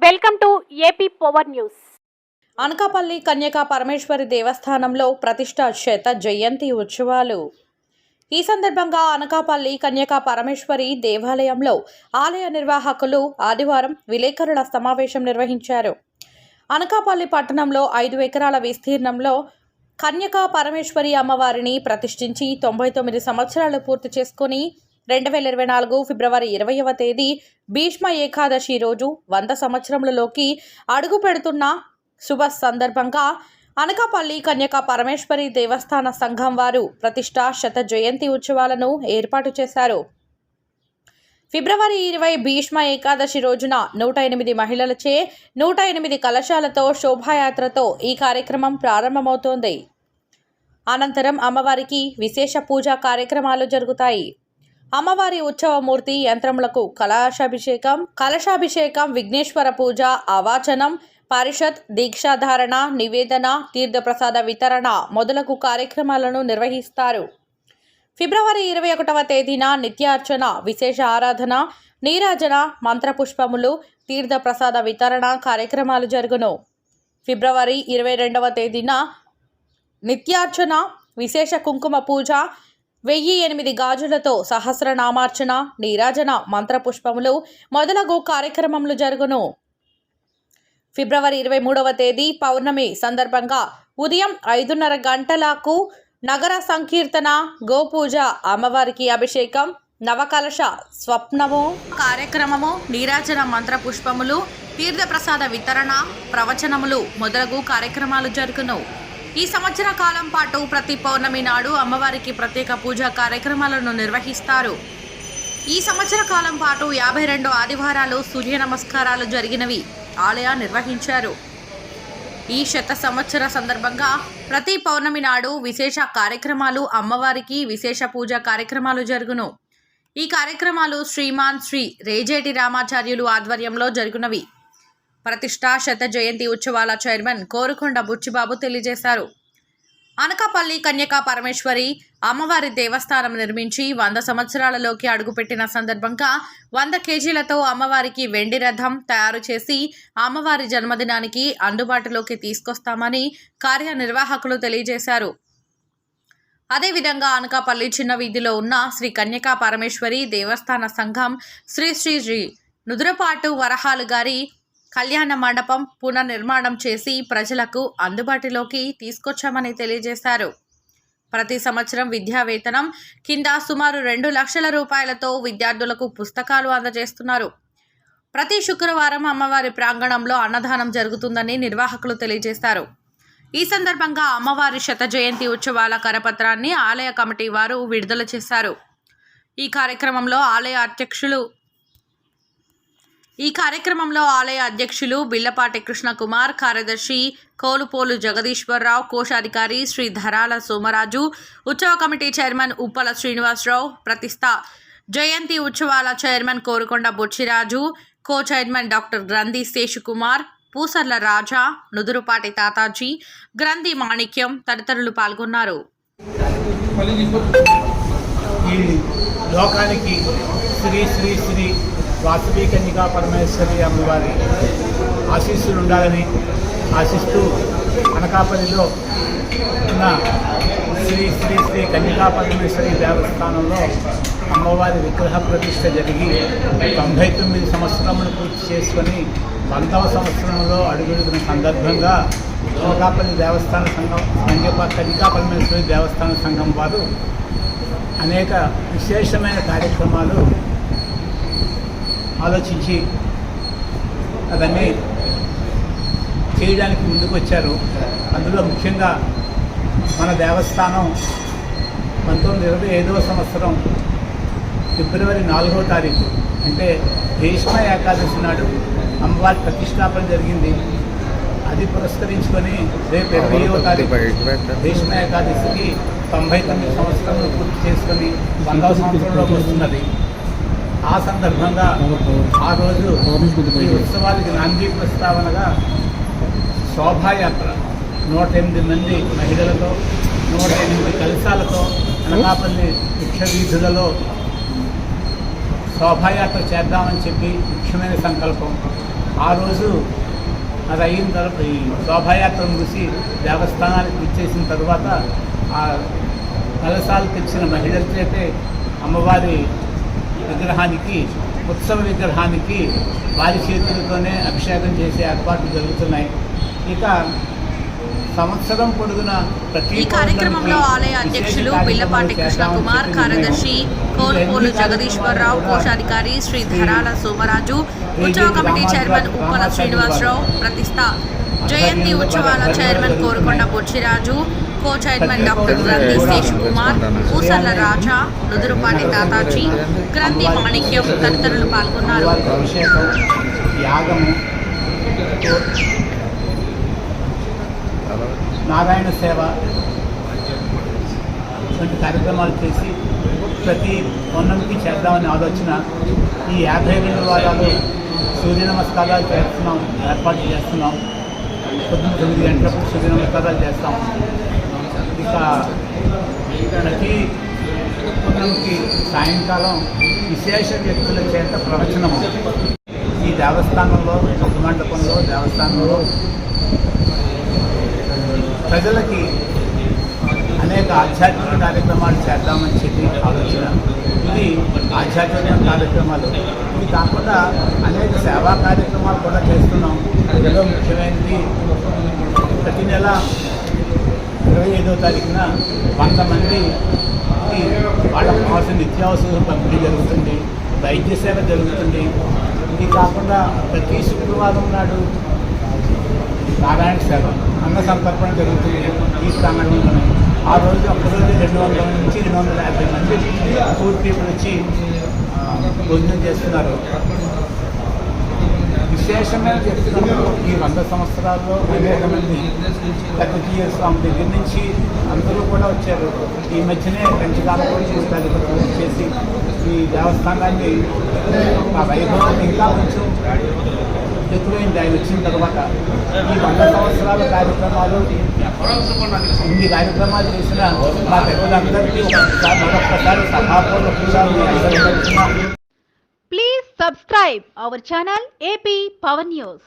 Welcome to AP power news. Anakapalli Kanyaka Parameswari దేవస్థానంలో ప్రతిష్ఠ శత జయంతి ఉత్సవాలు. ఈ సందర్భంగా అనకాపల్లి కన్యకా పరమేశ్వరి దేవాలయంలో ఆలయ నిర్వాహకులు ఆదివారం విలేకరుల సమావేశం నిర్వహించారు. అనకాపల్లి పట్టణంలో 5 ఎకరాల విస్తీర్ణంలో కన్యకా పరమేశ్వరి అమ్మవారిని ప్రతిష్ఠించి 99 సంవత్సరాలు పూర్తి చేసుకుని 2024 ఫిబ్రవరి 20వ తేదీ భీష్మ ఏకాదశి రోజు 100 సంవత్సరములలోకి అడుగు పెడుతున్న శుభ సందర్భంగా అనకాపల్లి కన్యకా పరమేశ్వరి దేవస్థాన సంఘం వారు ప్రతిష్ఠ శత జయంతి ఉత్సవాలను ఏర్పాటు చేశారు. ఫిబ్రవరి 20 భీష్మ ఏకాదశి రోజున 108 మహిళలచే 108 కలశాలతో శోభాయాత్రతో ఈ కార్యక్రమం ప్రారంభమవుతోంది. అనంతరం అమ్మవారికి విశేష పూజా కార్యక్రమాలు జరుగుతాయి. అమ్మవారి ఉత్సవమూర్తి యంత్రములకు కలశాభిషేకం, విఘ్నేశ్వర పూజ, అవాచనం, పరిషత్, దీక్షాధారణ, నివేదన, తీర్థప్రసాద వితరణ మొదలగు కార్యక్రమాలను నిర్వహిస్తారు. ఫిబ్రవరి 21వ తేదీన నిత్యార్చన, విశేష ఆరాధన, నీరాజన, మంత్రపుష్పములు, తీర్థప్రసాద వితరణ కార్యక్రమాలు జరుగును. ఫిబ్రవరి 22వ తేదీన నిత్యార్చన, విశేష కుంకుమ పూజ, 1008 గాజులతో సహస్రనామార్చన, నీరాజన, మంత్రపుష్పములు మొదలగు కార్యక్రమములు జరుగును. ఫిబ్రవరి 23వ తేదీ పౌర్ణమి సందర్భంగా ఉదయం 5:30 గంటలకు నగర సంకీర్తన, గోపూజ, అమ్మవారికి అభిషేకం, నవకలశ స్వప్నము కార్యక్రమము, నీరాజన, మంత్రపుష్పములు, తీర్థప్రసాద వితరణ, ప్రవచనములు మొదలగు కార్యక్రమాలు జరుగును. ఈ సంవత్సర కాలం పాటు ప్రతి పౌర్ణమి నాడు అమ్మవారికి ప్రత్యేక పూజా కార్యక్రమాలను నిర్వహిస్తారు. ఈ సంవత్సర కాలం పాటు 52 ఆదివారాలు సూర్య నమస్కారాలు జరిగినవి ఆలయ నిర్వహించారు. ఈ శత సంవత్సర సందర్భంగా ప్రతి పౌర్ణమి నాడు విశేష కార్యక్రమాలు, అమ్మవారికి విశేష పూజా కార్యక్రమాలు జరుగును. ఈ కార్యక్రమాలు శ్రీమాన్ శ్రీ రేజేటి రామాచార్యులు ఆధ్వర్యంలో జరుగునవి. ప్రతిష్ఠా శత జయంతి ఉత్సవాల చైర్మన్ కోరుకొండ బుచ్చిబాబు తెలియజేశారు. అనకాపల్లి కన్యకా పరమేశ్వరి అమ్మవారి దేవస్థానం నిర్మించి 100 సంవత్సరాలలోకి అడుగుపెట్టిన సందర్భంగా 100 కేజీలతో అమ్మవారికి వెండి రథం తయారు చేసి అమ్మవారి జన్మదినానికి అందుబాటులోకి తీసుకొస్తామని కార్యనిర్వాహకులు తెలియజేశారు. అదేవిధంగా అనకాపల్లి చిన్న వీధిలో ఉన్న శ్రీ కన్యకా పరమేశ్వరి దేవస్థాన సంఘం శ్రీ శ్రీ శ్రీ నుదురపాటు వరహాలు గారి కళ్యాణ మండపం పునర్నిర్మాణం చేసి ప్రజలకు అందుబాటులోకి తీసుకొచ్చామని తెలియజేశారు. ప్రతి సంవత్సరం విద్యా వేతనం కింద సుమారు 2 లక్షల రూపాయలతో విద్యార్థులకు పుస్తకాలు అందజేస్తున్నారు. ప్రతి శుక్రవారం అమ్మవారి ప్రాంగణంలో అన్నదానం జరుగుతుందని నిర్వాహకులు తెలియజేశారు. ఈ సందర్భంగా అమ్మవారి శత జయంతి ఉత్సవాల కరపత్రాన్ని ఆలయ కమిటీ వారు విడుదల చేశారు. ఈ కార్యక్రమంలో ఆలయ అధ్యక్షులు బిల్లపాటి కృష్ణకుమార్, కార్యదర్శి కోలుపోలు జగదీశ్వరరావు, కోశాధికారి శ్రీ ధరాల సోమరాజు, ఉత్సవ కమిటీ చైర్మన్ ఉప్పల శ్రీనివాసరావు, ప్రతిష్ఠ జయంతి ఉత్సవాల chairman Korukonda Bochiraju, co chairman doctor Granthi Seshukumar, Pusarla రాజా, నుదురుపాటి తాతాజీ, గ్రంథి మాణిక్యం తదితరులు పాల్గొన్నారు. వాసవి కన్యకా పరమేశ్వరి అమ్మవారి ఆశీస్సులు ఉండాలని ఆశిస్తూ అనకాపల్లిలో ఉన్న శ్రీ శ్రీ శ్రీ కన్యకా పరమేశ్వరి దేవస్థానంలో అమ్మవారి విగ్రహ ప్రతిష్ఠ జరిగి 99 సంవత్సరములు పూర్తి చేసుకొని 100వ సంవత్సరంలో అడుగుడుతున్న సందర్భంగా అనకాపల్లి దేవస్థాన సంఘం కన్యకా పరమేశ్వరి దేవస్థాన సంఘం వారు అనేక విశేషమైన కార్యక్రమాలు ఆలోచించి అవన్నీ చేయడానికి ముందుకు వచ్చారు. అందులో ముఖ్యంగా మన దేవస్థానం 1925వ సంవత్సరం ఫిబ్రవరి 4వ తారీఖు అంటే భీష్మ ఏకాదశి నాడు అమ్మవారి ప్రతిష్టాపన జరిగింది. అది పురస్కరించుకొని రేపు 20వ తారీఖు భీష్మ ఏకాదశికి 99 సంవత్సరాలు పూర్తి చేసుకొని 100వ సంవత్సరంలోకి వస్తున్నది. ఆ సందర్భంగా ఆ రోజు ఈ ఉత్సవానికి నాంది ప్రస్తావనగా శోభాయాత్ర 108 మంది మహిళలతో 108 కలశాలతో అనకాపల్లి ముఖ్య వీధులలో శోభాయాత్ర చేద్దామని చెప్పి ముఖ్యమైన సంకల్పం. ఆ రోజు అది అయిన తర్వాత ఈ శోభాయాత్ర ముగిసి దేవస్థానానికి ఇచ్చేసిన తర్వాత ఆ కలశాలు తెచ్చిన మహిళల చేతే అమ్మవారి విగ్రహానికి ఉత్సవ విగ్రహానికి వారి చేతులతోనే అభిషేకం చేసే ఏర్పాట్లు జరుగుతున్నాయి. ఇక సంవత్సరం పొడుగున ఈ కార్యక్రమంలో ఆలయ అధ్యక్షులు పిల్లపాటి కృష్ణకుమార్, కార్యదర్శి కోలుపోలు జగదీశ్వరరావు, కోశాధికారి శ్రీ ధరాల సోమరాజు, ఉత్సవ కమిటీ చైర్మన్ ఉప్పల శ్రీనివాసరావు, ప్రతిష్ట జయంతి ఉత్సవాల chairman Korukonda Bochiraju, co chairman doctor Granthi Seshakumar, Pusarla రాజా, నుదురుపాటి తాతాజీ, గ్రంథి మాణిక్యం తదితరులు పాల్గొన్నారు. అభిషేకం, యాగము, నారాయణ సేవ వంటి కార్యక్రమాలు చేసి ప్రతి పౌర్ణమికి చేద్దామనే ఆలోచన. ఈ 52 వారాలు సూర్య నమస్కారాలు చేస్తున్నాం, ఏర్పాటు చేస్తున్నాం. పొద్దున్న 9 గంటలప్పుడు సూర్య నమస్కారాలు చేస్తాం. ఇక ప్రతి పౌర్ణమికి సాయంకాలం విశేష వ్యక్తుల చేత ప్రవచనము ఈ దేవస్థానంలో, మండపంలో, దేవస్థానంలో ప్రజలకి అనేక ఆధ్యాత్మిక కార్యక్రమాలు చేద్దామని చెప్పి ఆలోచన. ఇది ఆధ్యాత్మిక కార్యక్రమాలు. ఇది కాకుండా అనేక సేవా కార్యక్రమాలు కూడా చేస్తున్నాం. అందులో ముఖ్యమైనది ప్రతి నెల 25వ తారీఖున 100 మందికి వాళ్ళకు కావాల్సిన నిత్యావసర పంపిణీ జరుగుతుంది, వైద్య సేవ జరుగుతుంది. ఇది కాకుండా ప్రతి శుక్రవారం నాడు నారాయణ సేవ, అన్న సంతర్పణ జరుగుతుంది ఈ ప్రాంగణంలోనే. ఆ రోజు ఒక్కరోజు 200 నుంచి 250 మంది పూర్ పీపుల్ వచ్చి భోజనం చేస్తున్నారు. విశేషమైన వ్యక్తులు ఈ 100 సంవత్సరాల్లో అనేక మంది 30 ఇయర్స్ స్వామి దగ్గర నుంచి అందరూ కూడా వచ్చారు. ఈ మధ్యనే పెంచకాలం కూడా చేసి ఈ దేవస్థానాన్ని ఆ వైభవం ఇంకా కొంచెం ఎక్కువైంది ఆయన వచ్చిన తర్వాత. ఈ 100 సంవత్సరాల కార్యక్రమాలు, ఇన్ని కార్యక్రమాలు చేసిన మా పెద్దలందరికీ మరొక్కసారి సభాపూర్వకంగా Please subscribe our channel AP Power News.